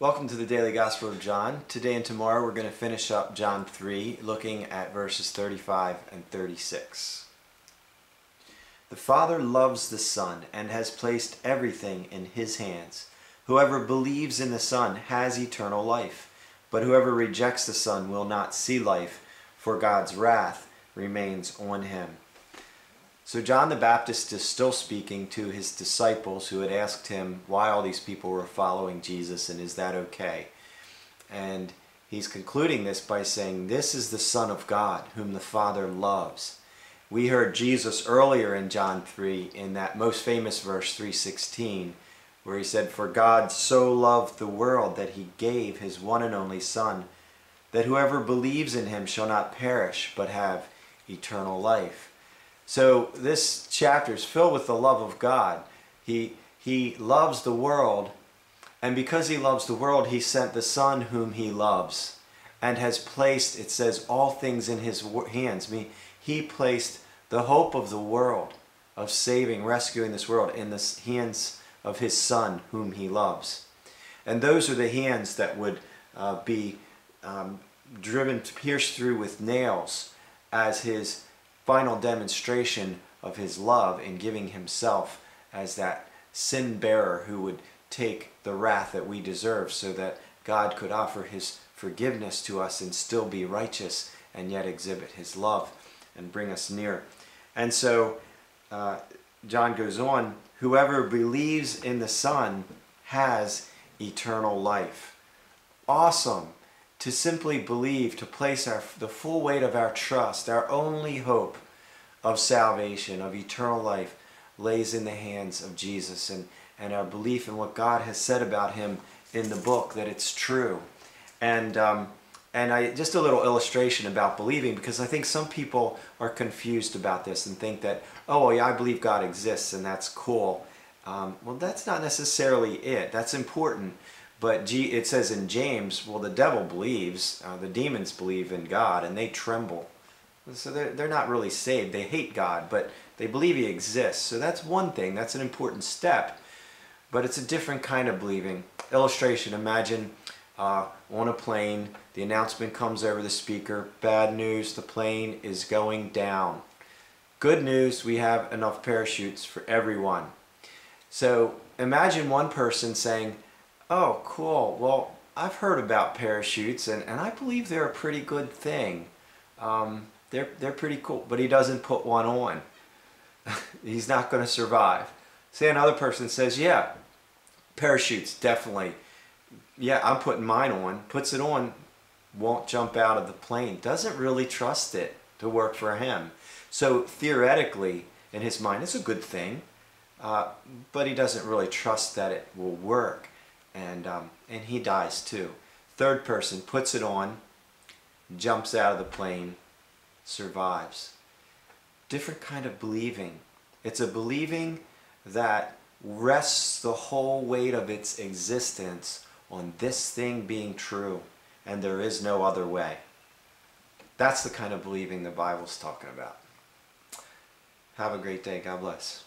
Welcome to the Daily Gospel of John. Today and tomorrow we're going to finish up John 3, looking at verses 35 and 36. The Father loves the Son and has placed everything in His hands. Whoever believes in the Son has eternal life, but whoever rejects the Son will not see life, for God's wrath remains on him. So John the Baptist is still speaking to his disciples who had asked him why all these people were following Jesus and is that okay? And he's concluding this by saying, this is the Son of God whom the Father loves. We heard Jesus earlier in John 3 in that most famous verse 3:16 where he said, for God so loved the world that he gave his one and only Son, that whoever believes in him shall not perish but have eternal life. So this chapter is filled with the love of God. He loves the world, and because he loves the world, he sent the Son whom he loves and has placed, it says, all things in his hands. I mean, he placed the hope of the world, of saving, rescuing this world, in the hands of his Son whom he loves. And those are the hands that would be driven, pierced through with nails as his final demonstration of his love in giving himself as that sin bearer who would take the wrath that we deserve so that God could offer his forgiveness to us and still be righteous and yet exhibit his love and bring us near. And so John goes on, whoever believes in the Son has eternal life. Awesome. To simply believe, to place the full weight of our trust, our only hope of salvation, of eternal life, lays in the hands of Jesus, and our belief in what God has said about him in the book, that it's true. And just a little illustration about believing, because I think some people are confused about this and think that, oh yeah, I believe God exists and that's cool. Well, that's not necessarily it. That's important. But it says in James, well, the devil believes, the demons believe in God, and they tremble. So they're not really saved. They hate God, but they believe he exists. So that's one thing. That's an important step. But it's a different kind of believing. Illustration, imagine on a plane, the announcement comes over the speaker, bad news, the plane is going down. Good news, we have enough parachutes for everyone. So imagine one person saying, oh, cool. Well, I've heard about parachutes, and I believe they're a pretty good thing. They're pretty cool, but he doesn't put one on. He's not going to survive. Say another person says, yeah, parachutes, definitely. Yeah, I'm putting mine on. Puts it on, won't jump out of the plane. Doesn't really trust it to work for him. So theoretically, in his mind, it's a good thing, but he doesn't really trust that it will work. And he dies too. Third person puts it on, jumps out of the plane, survives. Different kind of believing. It's a believing that rests the whole weight of its existence on this thing being true, and there is no other way. That's the kind of believing the Bible's talking about. Have a great day. God bless.